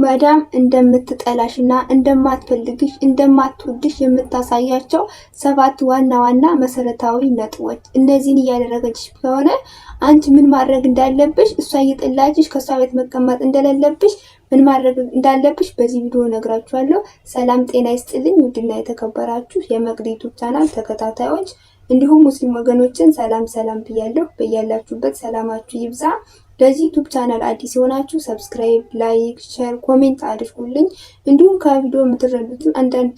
መዳም እንደምትጠላሽና እንደማትፈልግሽ እንደማትወድሽ የምታሳያቸው 7 ዋና ዋና መሰረታዊ ነጥቦች። እነዚህን እያደረገችሽ ከሆነ አንቺ ምን ማድረግ እንዳለብሽ፣ እሷ እየጠላችሽ ከሷ ቤት መቀመጥ እንደሌለብሽ ምን ማድረግ እንዳለብሽ በዚህ ቪዲዮ ነግራችኋለሁ። ሰላም ጤና ይስጥልኝ ውድና የተከበራችሁ የመቅዲ ዩቲዩብ ቻናል ተከታታዮች እንዲሁም ሙስሊም ወገኖችን ሰላም ብያለሁ። በያላችሁበት ሰላማችሁ ይብዛ። ለዚህ ዩቲዩብ ቻናል አዲስ የሆናችሁ ሰብስክራይብ፣ ላይክ፣ ሼር፣ ኮሜንት አድርጉልኝ። እንዲሁም ከቪዲዮ የምትረዱትን አንዳንድ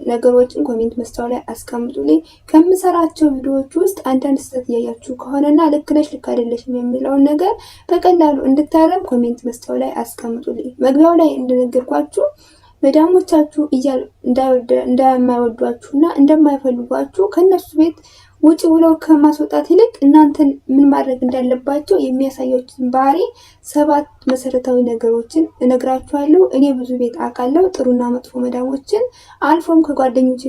ነገሮችን ኮሜንት መስጫው ላይ አስቀምጡልኝ። ከምሰራቸው ቪዲዮዎች ውስጥ አንዳንድ ስህተት እያያችሁ ከሆነና ልክ ነሽ ልክ አይደለሽም የሚለውን ነገር በቀላሉ እንድታረም ኮሜንት መስጫው ላይ አስቀምጡልኝ። መግቢያው ላይ እንደነገርኳችሁ መዳሞቻችሁ እንደማይወዷችሁና እንደማይፈልጓችሁ ከነሱ ቤት ውጪ ብለው ከማስወጣት ይልቅ እናንተን ምን ማድረግ እንዳለባቸው የሚያሳያችሁን ባህሪ 7 መሰረታዊ ነገሮችን እነግራችኋለሁ። እኔ ብዙ ቤት አውቃለሁ፣ ጥሩና መጥፎ መዳሞችን አልፎም ከጓደኞቼ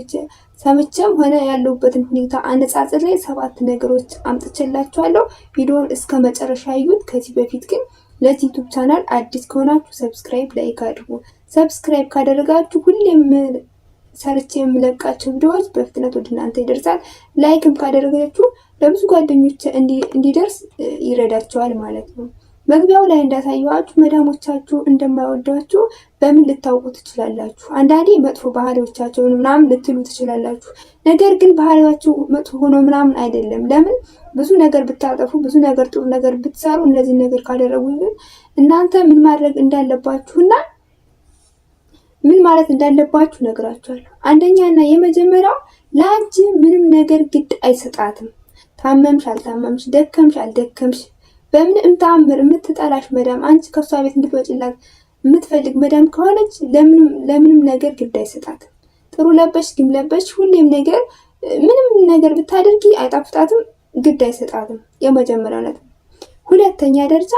ሰምቼም ሆነ ያለሁበትን ሁኔታ አነጻጽሬ 7 ነገሮች አምጥቼላችኋለሁ። ቪዲዮውን እስከ መጨረሻ እዩት። ከዚህ በፊት ግን ለዚህ ዩቲዩብ ቻናል አዲስ ከሆናችሁ ሰብስክራይብ፣ ላይክ አድርጉ። ሰብስክራይብ ካደረጋችሁ ሁሌም ሰርቼ የምለቃቸው ቪዲዮዎች በፍጥነት ወደ እናንተ ይደርሳል። ላይክም ካደረጋችሁ ለብዙ ጓደኞች እንዲደርስ ይረዳቸዋል ማለት ነው። መግቢያው ላይ እንዳሳየኋችሁ መዳሞቻችሁ እንደማይወዷችሁ በምን ልታውቁ ትችላላችሁ? አንዳንዴ መጥፎ ባህሪዎቻቸውን ምናምን ልትሉ ትችላላችሁ። ነገር ግን ባህሪያችሁ መጥፎ ሆኖ ምናምን አይደለም። ለምን ብዙ ነገር ብታጠፉ፣ ብዙ ነገር ጥሩ ነገር ብትሰሩ፣ እነዚህ ነገር ካደረጉ ግን እናንተ ምን ማድረግ እንዳለባችሁና ምን ማለት እንዳለባችሁ ነግራችኋለሁ። አንደኛና የመጀመሪያው ለአንቺ ምንም ነገር ግድ አይሰጣትም። ታመምሽ አልታመምሽ፣ ደከምሽ አልደከምሽ፣ በምንም ተአምር የምትጠላሽ መዳም አንቺ ከሷ ቤት እንድትወጪላት የምትፈልግ መዳም ከሆነች ለምንም ነገር ግድ አይሰጣትም። ጥሩ ለበሽ ግም ለበሽ ሁሌም ነገር ምንም ነገር ብታደርጊ አይጣፍጣትም፣ ግድ አይሰጣትም። የመጀመሪያው ነጥብ። ሁለተኛ ደረጃ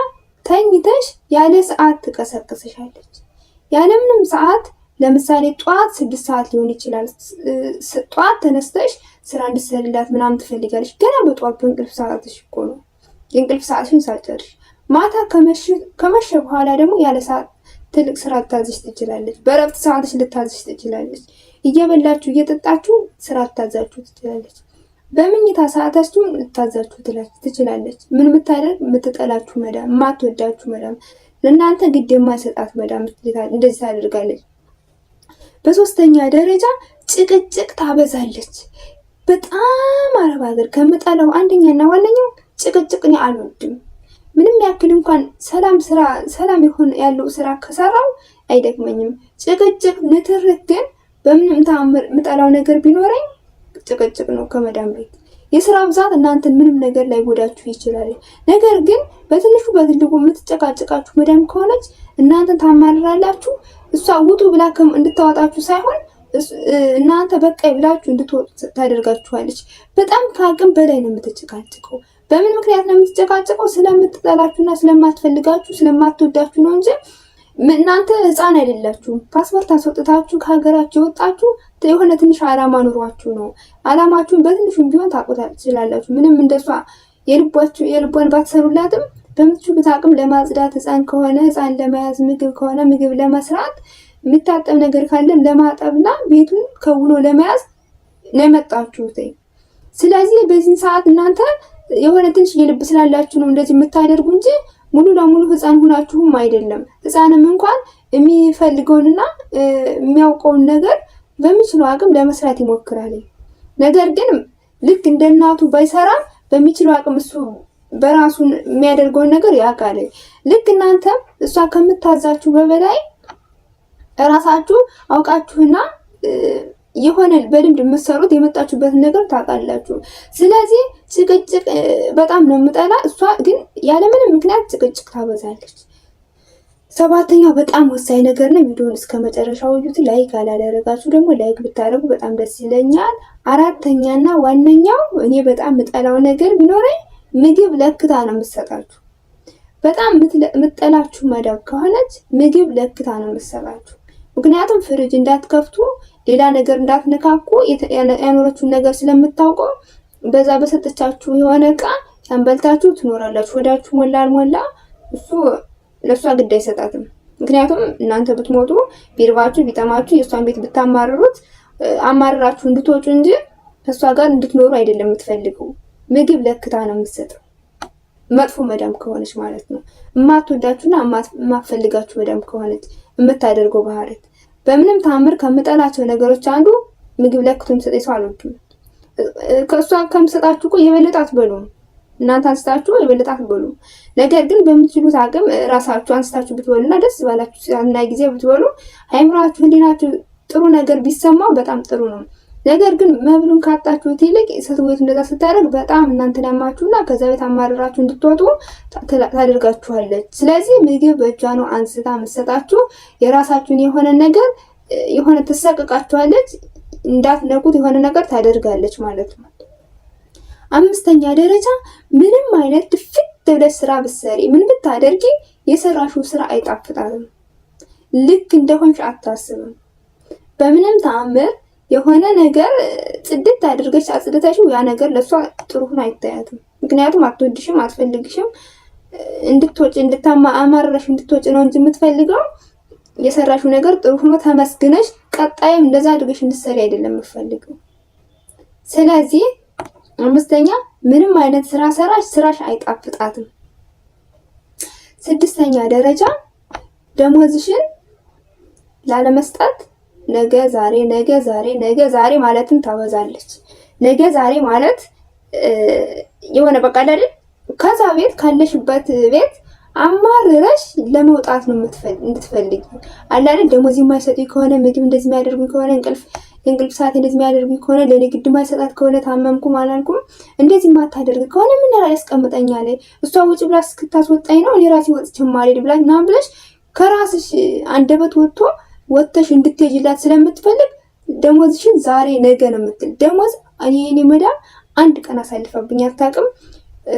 ተኝተሽ ያለ ሰዓት ትቀሰቅስሻለች። ያለምንም ሰዓት ለምሳሌ ጧት 6 ሰዓት ሊሆን ይችላል። ጧት ተነስተሽ ስራ እንድትሰሪላት ምናምን ትፈልጋለሽ። ገና በጧት በእንቅልፍ ሰዓትሽ እኮ ነው፣ የእንቅልፍ ሰዓትሽን ሳትጨርሽ ማታ ከመሸ በኋላ ደግሞ ያለ ሰዓት ትልቅ ስራ ልታዝሽ ትችላለች። በረፍት ሰዓትሽ ልታዝሽ ትችላለች። እየበላችሁ እየጠጣችሁ ስራ ልታዛችሁ ትችላለች። በመኝታ ሰዓታችሁ ልታዛችሁ ትችላለች። ምን የምታደርግ የምትጠላችሁ መዳም፣ የማትወዳችሁ መዳም፣ ለእናንተ ግድ የማይሰጣት መዳም እንደዚህ ታደርጋለች። በሶስተኛ ደረጃ ጭቅጭቅ ታበዛለች። በጣም አረብ ሀገር ከምጠላው አንደኛና ዋነኛው ጭቅጭቅ ነው። አልወድም። ምንም ያክል እንኳን ሰላም ይሁን ያለው ስራ ከሰራው አይደክመኝም። ጭቅጭቅ ንትርክ ግን በምንም ተአምር የምጠላው ነገር ቢኖረኝ ጭቅጭቅ ነው ከመዳም ቤት። የስራ ብዛት እናንተን ምንም ነገር ላይ ጎዳችሁ ይችላል። ነገር ግን በትንሹ በትልቁ የምትጨቃጨቃችሁ መዳም ከሆነች እናንተን ታማርራላችሁ። እሷ ውጡ ብላ እንድታወጣችሁ ሳይሆን እናንተ በቃ ብላችሁ እንድትወጡ ታደርጋችኋለች። በጣም ከአቅም በላይ ነው የምትጨቃጨቀው። በምን ምክንያት ነው የምትጨቃጨቀው? ስለምትጠላችሁና ስለማትፈልጋችሁ ስለማትወዳችሁ ነው እንጂ እናንተ ህፃን አይደላችሁም። ፓስፖርት አስወጥታችሁ ከሀገራችሁ የወጣችሁ የሆነ ትንሽ አላማ ኑሯችሁ ነው። አላማችሁን በትንሹም ቢሆን ታውቁታላችሁ። ምንም እንደሷ የልቧን ባትሰሩላትም በምትችሉት አቅም ለማጽዳት፣ ህፃን ከሆነ ህፃን ለመያዝ፣ ምግብ ከሆነ ምግብ ለመስራት፣ የሚታጠብ ነገር ካለም ለማጠብና ቤቱን ከውሎ ለመያዝ ነው የመጣችሁት። ስለዚህ በዚህን ሰዓት እናንተ የሆነ ትንሽ የልብ ስላላችሁ ነው እንደዚህ የምታደርጉ እንጂ ሙሉ ለሙሉ ህፃን ሁናችሁም አይደለም። ህፃንም እንኳን የሚፈልገውንና የሚያውቀውን ነገር በሚችለው አቅም ለመስራት ይሞክራል። ነገር ግን ልክ እንደ እናቱ ባይሰራም በሚችለው አቅም እሱ በራሱ የሚያደርገውን ነገር ያውቃል። ልክ እናንተ እሷ ከምታዛችሁ በበላይ እራሳችሁ አውቃችሁና የሆነ በልምድ የምትሰሩት የመጣችሁበትን ነገር ታውቃላችሁ። ስለዚህ ጭቅጭቅ በጣም ነው የምጠላ። እሷ ግን ያለምንም ምክንያት ጭቅጭቅ ታበዛለች። 7ኛው በጣም ወሳኝ ነገር ነው። ቪዲዮውን እስከ መጨረሻው እዩት። ላይክ አላደረጋችሁ ደግሞ ላይክ ብታደርጉ በጣም ደስ ይለኛል። 4ኛና ዋነኛው እኔ በጣም የምጠላው ነገር ቢኖረኝ ምግብ ለክታ ነው የምትሰጣችሁ። በጣም የምትጠላችሁ መዳም ከሆነች ምግብ ለክታ ነው የምትሰጣችሁ። ምክንያቱም ፍሪጅ እንዳትከፍቱ፣ ሌላ ነገር እንዳትነካኩ ያኖረችውን ነገር ስለምታውቀው በዛ በሰጠቻችሁ የሆነ ዕቃ ያንበልታችሁ ትኖራላችሁ። ወዳችሁ ሞላ አልሞላ እሱ ለሷ ግድ አይሰጣትም። ምክንያቱም እናንተ ብትሞቱ ቢርባችሁ ቢጠማችሁ የእሷን ቤት ብታማርሩት አማርራችሁ እንድትወጡ እንጂ ከእሷ ጋር እንድትኖሩ አይደለም የምትፈልገው። ምግብ ለክታ ነው የምትሰጠው። መጥፎ መዳም ከሆነች ማለት ነው። የማትወዳችሁና የማትፈልጋችሁ መዳም ከሆነች የምታደርገው ባህሪት። በምንም ታምር ከምጠላቸው ነገሮች አንዱ ምግብ ለክቶ የሚሰጠኝ ሰው አልወድም። ከእሷ ከምሰጣችሁ እኮ የበለጠ አትበሉም። እናንተ አንስታችሁ የበለጠ አትበሉም። ነገር ግን በምትችሉት አቅም ራሳችሁ አንስታችሁ ብትበሉና ደስ ባላችሁ እና ጊዜ ብትበሉ አይምራችሁ ህሊናችሁ ጥሩ ነገር ቢሰማው በጣም ጥሩ ነው። ነገር ግን መብሉን ካጣችሁት ይልቅ ስትወጡ እንደዛ ስታደርግ በጣም እናንተን ያማችሁና ከዛ ቤት አማርራችሁ እንድትወጡ ታደርጋችኋለች። ስለዚህ ምግብ በእጇ ነው አንስታ የምትሰጣችሁ። የራሳችሁን የሆነ ነገር የሆነ ትሰቅቃችኋለች፣ እንዳትነኩት የሆነ ነገር ታደርጋለች ማለት ነው። 5ኛ ደረጃ ምንም አይነት ድፍት ብለሽ ስራ ብትሰሪ ምን ብታደርጊ የሰራሽው ስራ አይጣፍጣትም። ልክ እንደሆንሽ አታስብም። በምንም ተአምር የሆነ ነገር ጽድት አድርገሽ አጽድተሽው ያ ነገር ለሷ ጥሩ ሆኖ አይታያትም። ምክንያቱም አትወድሽም፣ አትፈልግሽም። እንድትወጪ አማረረሽ እንድትወጪ ነው እንጂ የምትፈልገው የሰራሽው ነገር ጥሩ ሆኖ ተመስግነሽ ቀጣይም እንደዛ አድርገሽ እንድትሰሪ አይደለም የምትፈልገው። ስለዚህ 5ኛ ምንም አይነት ስራ ሰራሽ ስራሽ አይጣፍጣትም። 6ኛ ደረጃ ደሞዝሽን ላለመስጠት ነገ ዛሬ ነገ ዛሬ ነገ ዛሬ ማለትን ታበዛለች። ነገ ዛሬ ማለት የሆነ በቃ አይደል ከዛ ቤት ካለሽበት ቤት አማርረሽ ለመውጣት ነው እንድትፈልጊ አይደል። ደሞዝ የማይሰጡኝ ከሆነ ምግብ እንደዚህ የሚያደርጉኝ ከሆነ እንቅልፍ ሰዓት እንደዚህ የሚያደርጉኝ ከሆነ ለኔ ግድ የማይሰጣት ከሆነ ታመምኩም አላልኩም እንደዚህ ማታደርግ ከሆነ ምን ያስቀምጠኛል? እሷ ውጭ ብላ እስክታስወጣኝ ነው እኔ ራሴ ወጥቼ ማልሄድ ብላ ምናምን ብለሽ ከራስሽ አንደበት ወጥተሽ እንድትሄጂላት ስለምትፈልግ ደሞዝሽን ዛሬ ነገ ነው የምትል። ደሞዝ እኔ መዳም አንድ ቀን አሳልፈብኝ አታውቅም።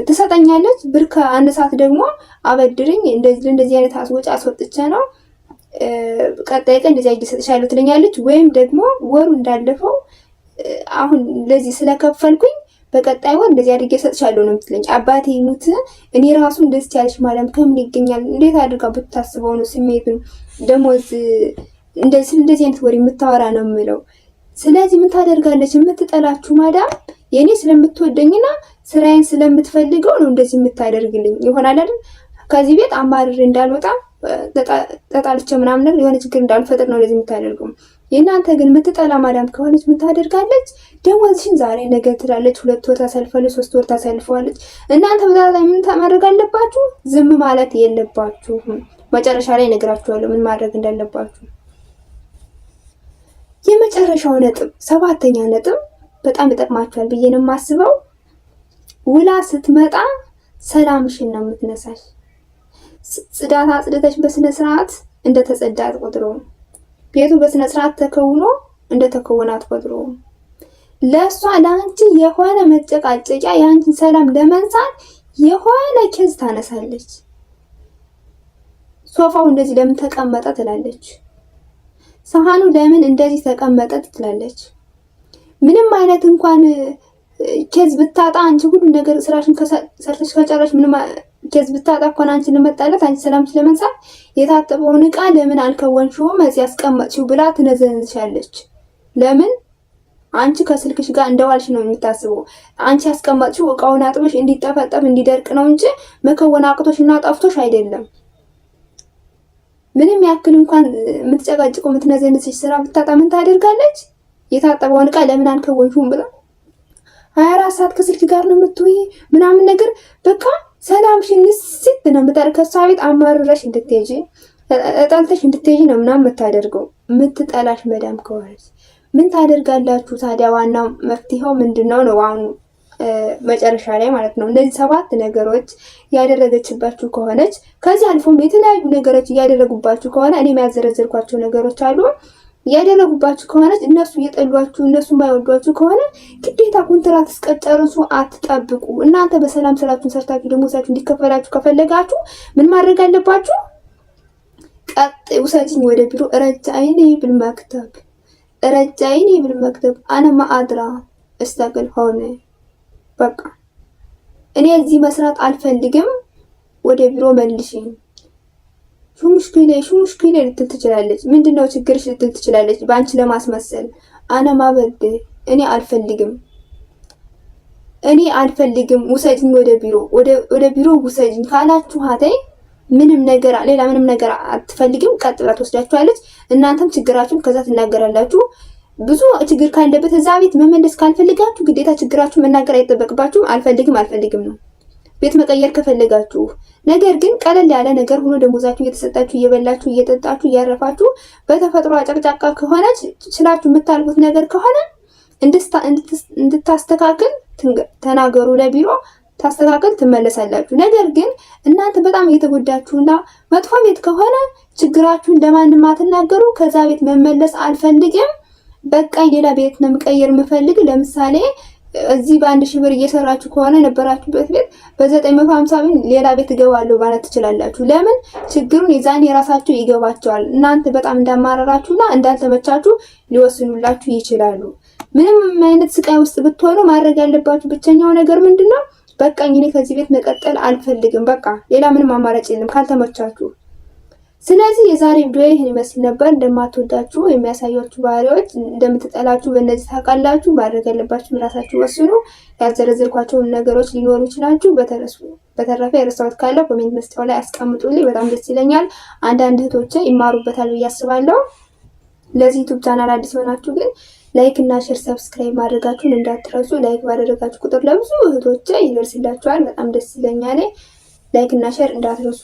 ትሰጠኛለች ብር ከአንድ ሰዓት ደግሞ አበድርኝ እንደዚህ አይነት ወጪ አስወጥቼ ነው ቀጣይ ቀን እንደዚህ አይደል ሰጥሻለሁ ትለኛለች። ወይም ደግሞ ወሩ እንዳለፈው አሁን ለዚህ ስለከፈልኩኝ በቀጣይ ወር እንደዚህ አድርጌ ሰጥሻለሁ ነው የምትለኝ። አባቴ ይሙት እኔ ራሱ እንደዚህ ያለሽ ማለም ከምን ይገኛል? እንዴት አድርጋ ብታስበው ነው ስሜቱን ደሞዝ እንደዚህ አይነት ወሬ የምታወራ ነው የምለው። ስለዚህ ምን ታደርጋለች? የምትጠላችሁ ማዳም የኔ ስለምትወደኝና ስራዬን ስለምትፈልገው ነው እንደዚህ የምታደርግልኝ ይሆናል አይደል? ከዚህ ቤት አማርሬ እንዳልወጣ ተጣልቼ ምናምን ነገር የሆነ ችግር እንዳልፈጥር ነው እንደዚህ የምታደርገው። የእናንተ ግን የምትጠላ ማዳም ከሆነች ምን ታደርጋለች? ደሞዝሽን ዛሬ ነገ ትላለች። 2 ወር ታሳልፋለች፣ 3 ወር ታሳልፈዋለች። እናንተ በዛ ላይ ምን ማድረግ አለባችሁ? ዝም ማለት የለባችሁም። መጨረሻ ላይ እነግራችኋለሁ ምን ማድረግ እንዳለባችሁ። የመጨረሻው ነጥብ 7ኛ ነጥብ በጣም ይጠቅማችኋል ብዬ ነው የማስበው። ውላ ስትመጣ ሰላምሽን ነው የምትነሳሽ። ጽዳት አጽድተሽ በስነ ስርዓት እንደተጸዳ አትቆጥረው። ቤቱ በስነ ስርዓት ተከውኖ እንደተከወነ አትቆጥረው። ለሷ ለአንቺ የሆነ መጨቃጨቂያ የአንቺን ሰላም ለመንሳት የሆነ ኬዝ ታነሳለች። ሶፋው እንደዚህ ለምን ተቀመጠ ትላለች። ሰሃኑ ለምን እንደዚህ ተቀመጠ ትላለች። ምንም አይነት እንኳን ኬዝ ብታጣ አንቺ ሁሉ ነገር ስራሽን ሰርተሽ ከጨረሽ ምንም ኬዝ ብታጣ እንኳን አንቺ ለመጣላት አንቺ ሰላም ስለመንሳት የታጠበውን ዕቃ ለምን አልከወንሽውም እዚህ ያስቀመጥሽው ብላ ትነዘንዝሻለች። ለምን አንቺ ከስልክሽ ጋር እንደዋልሽ ነው የምታስበው። አንቺ ያስቀመጥሽው ዕቃውን አጥበሽ እንዲጠፈጠፍ እንዲደርቅ ነው እንጂ መከወን አቅቶሽና ጠፍቶሽ አይደለም። ምንም ያክል እንኳን የምትጨቃጭቀው የምትነዘንዝሽ ስራ ብታጣ ምን ታደርጋለች? የታጠበውን ዕቃ ለምን አልከወንሽውም ብላ 24 ሰዓት ከስልክ ጋር ነው የምትውይ ምናምን ነገር በቃ ሰላምሽን ንስት ነው የምታደርገው። ከሷ ቤት አማርረሽ እንድትሄጂ ጠልተሽ እንድትሄጂ ነው ምናምን የምታደርገው። የምትጠላሽ መዳም ከሆነች ምን ታደርጋላችሁ ታዲያ? ዋናው መፍትሄው ምንድነው ነው? አሁን መጨረሻ ላይ ማለት ነው እነዚህ 7 ነገሮች ያደረገችባችሁ ከሆነች ከዚህ አልፎም የተለያዩ ነገሮች እያደረጉባችሁ ከሆነ እኔ የሚያዘረዝርኳቸው ነገሮች አሉ ያደረጉባችሁ ከሆነች እነሱ እየጠሏችሁ እነሱ የማይወዷችሁ ከሆነ ግዴታ ኮንትራት እስከጨርሱ አትጠብቁ። እናንተ በሰላም ስራችሁን ሰርታችሁ ደሞዛችሁ እንዲከፈላችሁ ከፈለጋችሁ ምን ማድረግ አለባችሁ? ቀጥ ውሰጂኝ ወደ ቢሮ ረጃይኔ بالمكتب ረጃይኔ بالمكتب انا ما ادرى استقل ሆነ በቃ እኔ እዚህ መስራት አልፈልግም ወደ ቢሮ መልሽኝ። ሹሙሽኪሌ ልትል ትችላለች። ምንድነው ችግርሽ ልትል ትችላለች። በአንቺ ለማስመሰል አነ ማበድ እኔ አልፈልግም ውሰጅኝ ወደ ቢሮ ውሰጅኝ ካላችኋት ምንም ነገር ሌላ ምንም ነገር አትፈልግም። ቀጥ ብላ ትወስዳችኋለች። እናንተም ችግራችሁን ከዛ ትናገራላችሁ። ብዙ ችግር ካለበት እዛ ቤት መመለስ ካልፈልጋችሁ ግዴታ ችግራችሁ መናገር አይጠበቅባችሁም። አልፈልግም ነው ቤት መቀየር ከፈለጋችሁ። ነገር ግን ቀለል ያለ ነገር ሆኖ ደሞዛችሁ እየተሰጣችሁ እየበላችሁ እየጠጣችሁ እያረፋችሁ በተፈጥሮ አጨቅጫቃ ከሆነ ችላችሁ የምታልፉት ነገር ከሆነ እንድታስተካክል ተናገሩ ለቢሮ ታስተካክል ትመለሳላችሁ። ነገር ግን እናንተ በጣም እየተጎዳችሁና መጥፎ ቤት ከሆነ ችግራችሁን ለማንም አትናገሩ። ከዛ ቤት መመለስ አልፈልግም፣ በቃኝ ሌላ ቤት ነው መቀየር የምፈልግ። ለምሳሌ እዚህ በ1000 ብር እየሰራችሁ ከሆነ ነበራችሁበት ቤት በ950 ብር ሌላ ቤት እገባለሁ ማለት ትችላላችሁ። ለምን ችግሩን የዛኔ የራሳችሁ ይገባቸዋል። እናንተ በጣም እንዳማረራችሁና እንዳልተመቻችሁ ሊወስኑላችሁ ይችላሉ። ምንም አይነት ስቃይ ውስጥ ብትሆኑ ማድረግ ያለባችሁ ብቸኛው ነገር ምንድነው? በቃኝ እኔ ከዚህ ቤት መቀጠል አልፈልግም፣ በቃ ሌላ ምንም አማራጭ የለም ካልተመቻችሁ። ስለዚህ የዛሬ ቪዲዮ ይህን ይመስል ነበር። እንደማትወዳችሁ የሚያሳያችሁ ባህሪዎች እንደምትጠላችሁ በእነዚህ ታውቃላችሁ። ማድረግ ያለባችሁ ራሳችሁ ወስኑ። ያዘረዘርኳቸውን ነገሮች ሊኖሩ ይችላሉ። በተረፈ የረሳሁት ካለ ኮሜንት መስጫው ላይ አስቀምጡልኝ፣ በጣም ደስ ይለኛል። አንዳንድ እህቶቼ ይማሩበታል ብዬ አስባለሁ። ለዚህ ዩቲዩብ ቻናል አዲስ ሆናችሁ ግን ላይክ እና ሼር ሰብስክራይብ ማድረጋችሁን እንዳትረሱ። ላይክ ባደረጋችሁ ቁጥር ለብዙ እህቶቼ ይደርስላችኋል። በጣም ደስ ይለኛል። ላይክ እና ሼር እንዳትረሱ።